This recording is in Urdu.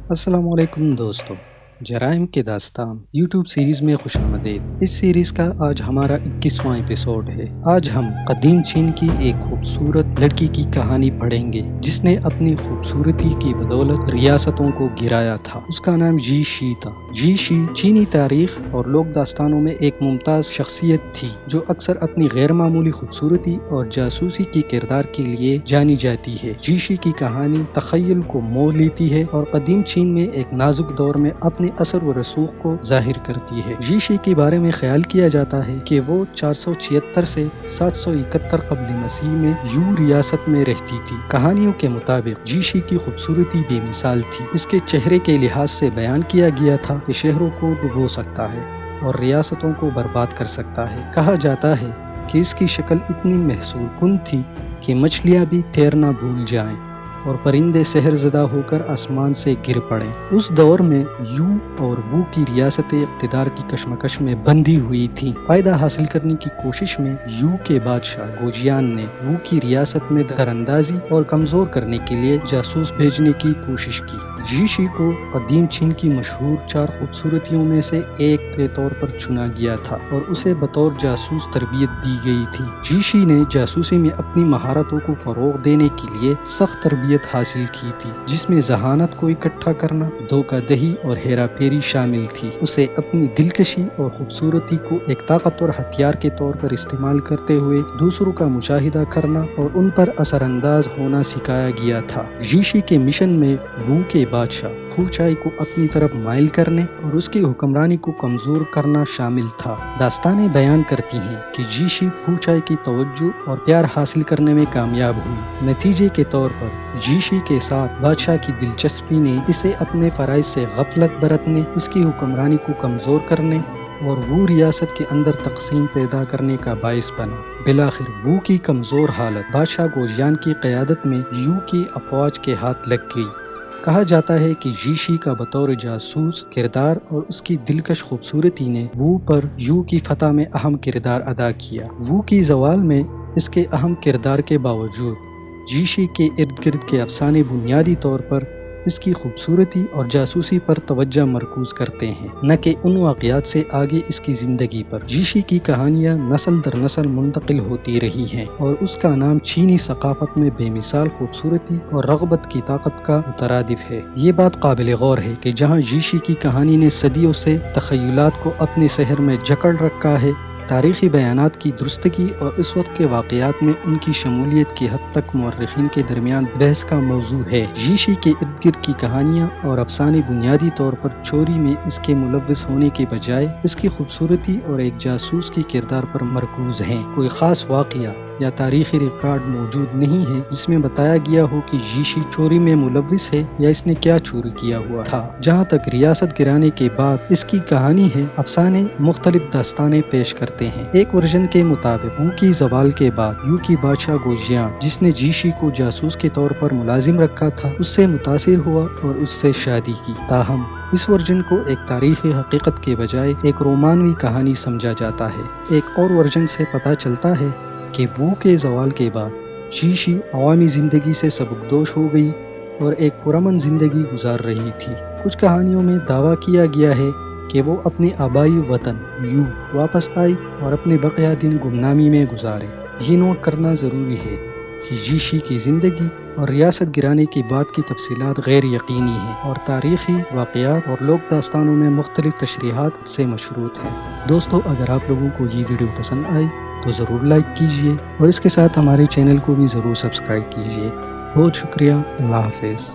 السلام علیکم دوستو، جرائم کے داستان یوٹیوب سیریز میں خوش آمدید۔ اس سیریز کا آج ہمارا 21واں ایپیسوڈ ہے۔ آج ہم قدیم چین کی ایک خوبصورت لڑکی کی کہانی پڑھیں گے جس نے اپنی خوبصورتی کی بدولت ریاستوں کو گرایا تھا۔ اس کا نام جی شی تھا۔ جی شی چینی تاریخ اور لوک داستانوں میں ایک ممتاز شخصیت تھی جو اکثر اپنی غیر معمولی خوبصورتی اور جاسوسی کی کردار کے لیے جانی جاتی ہے۔ جی شی کی کہانی تخیل کو مول لیتی ہے اور قدیم چین میں ایک نازک دور میں اپنے اثر و رسوخ کو ظاہر کرتی ہے۔ جی شی کے بارے میں خیال کیا جاتا ہے کہ وہ 476 سے 771 قبل مسیح میں یو ریاست میں رہتی تھی۔ کہانیوں کے مطابق جی شی کی خوبصورتی بے مثال تھی۔ اس کے چہرے کے لحاظ سے بیان کیا گیا تھا کہ شہروں کو ڈبو سکتا ہے اور ریاستوں کو برباد کر سکتا ہے۔ کہا جاتا ہے کہ اس کی شکل اتنی محصور کن تھی کہ مچھلیاں بھی تیرنا بھول جائیں اور پرندے سحر زدہ ہو کر آسمان سے گر پڑیں۔ اس دور میں یو اور وو کی ریاستیں اقتدار کی کشمکش میں بندھی ہوئی تھیں۔ فائدہ حاصل کرنے کی کوشش میں یو کے بادشاہ گوجیان نے وو کی ریاست میں دراندازی اور کمزور کرنے کے لیے جاسوس بھیجنے کی کوشش کی۔ جی شی کو قدیم چین کی مشہور 4 خوبصورتیوں میں سے ایک کے طور پر چنا گیا تھا اور اسے بطور جاسوس تربیت دی گئی تھی۔ جی شی نے جاسوسی میں اپنی مہارتوں کو فروغ دینے کے لیے سخت تربیت حاصل کی تھی جس میں ذہانت کو اکٹھا کرنا، دھوکہ دہی اور ہیرا پھیری شامل تھی۔ اسے اپنی دلکشی اور خوبصورتی کو ایک طاقتور ہتھیار کے طور پر استعمال کرتے ہوئے دوسروں کا مشاہدہ کرنا اور ان پر اثر انداز ہونا سکھایا گیا تھا۔ جی شی کے مشن میں وو کے بادشاہ فو چائی کو اپنی طرف مائل کرنے اور اس کی حکمرانی کو کمزور کرنا شامل تھا۔ داستانیں بیان کرتی ہیں کہ جی شی فو چائی کی توجہ اور پیار حاصل کرنے میں کامیاب ہوئی۔ نتیجے کے طور پر جی شی کے ساتھ بادشاہ کی دلچسپی نے اسے اپنے فرائض سے غفلت برتنے، اس کی حکمرانی کو کمزور کرنے اور وہ ریاست کے اندر تقسیم پیدا کرنے کا باعث بنا۔ بالآخر وو کی کمزور حالت بادشاہ گوجیان کی قیادت میں یو کی افواج کے ہاتھ لگ گئی۔ کہا جاتا ہے کہ جی شی کا بطور جاسوس کردار اور اس کی دلکش خوبصورتی نے وو پر یو کی فتح میں اہم کردار ادا کیا۔ وو کی زوال میں اس کے اہم کردار کے باوجود جی شی کے ارد گرد کے افسانے بنیادی طور پر اس کی خوبصورتی اور جاسوسی پر توجہ مرکوز کرتے ہیں، نہ کہ ان واقعات سے آگے اس کی زندگی پر۔ جی شی کی کہانیاں نسل در نسل منتقل ہوتی رہی ہیں اور اس کا نام چینی ثقافت میں بے مثال خوبصورتی اور رغبت کی طاقت کا مترادف ہے۔ یہ بات قابل غور ہے کہ جہاں جی شی کی کہانی نے صدیوں سے تخیلات کو اپنے سحر میں جکڑ رکھا ہے، تاریخی بیانات کی درستگی اور اس وقت کے واقعات میں ان کی شمولیت کی حد تک مورخین کے درمیان بحث کا موضوع ہے۔ جی شی کے ارد گرد کی کہانیاں اور افسانے بنیادی طور پر چوری میں اس کے ملوث ہونے کے بجائے اس کی خوبصورتی اور ایک جاسوس کی کردار پر مرکوز ہیں۔ کوئی خاص واقعہ یا تاریخی ریکارڈ موجود نہیں ہے جس میں بتایا گیا ہو کہ جی شی چوری میں ملوث ہے یا اس نے کیا چوری کیا ہوا تھا۔ جہاں تک ریاست گرانے کے بعد اس کی کہانی ہے، افسانے مختلف داستانیں پیش کرتے ہیں۔ ایک ورژن کے مطابق وو کی زوال کے بعد یو کی بادشاہ گوجیان، جس نے جی شی کو جاسوس کے طور پر ملازم رکھا تھا، اس سے متاثر ہوا اور اس سے شادی کی۔ تاہم اس ورژن کو ایک تاریخی حقیقت کے بجائے ایک رومانوی کہانی سمجھا جاتا ہے۔ ایک اور ورژن سے پتہ چلتا ہے کہ وو کے زوال کے بعد جی شی عوامی زندگی سے سبکدوش ہو گئی اور ایک پرامن زندگی گزار رہی تھی۔ کچھ کہانیوں میں دعویٰ کیا گیا ہے کہ وہ اپنے آبائی وطن یو واپس آئی اور اپنے بقیہ دن گمنامی میں گزارے۔ یہ نوٹ کرنا ضروری ہے کہ جی شی کی زندگی اور ریاست گرانے کے بعد کی تفصیلات غیر یقینی ہیں اور تاریخی واقعات اور لوک داستانوں میں مختلف تشریحات سے مشروط ہیں۔ دوستو، اگر آپ لوگوں کو یہ ویڈیو پسند آئی تو ضرور لائک کیجئے اور اس کے ساتھ ہمارے چینل کو بھی ضرور سبسکرائب کیجئے۔ بہت شکریہ۔ اللہ حافظ۔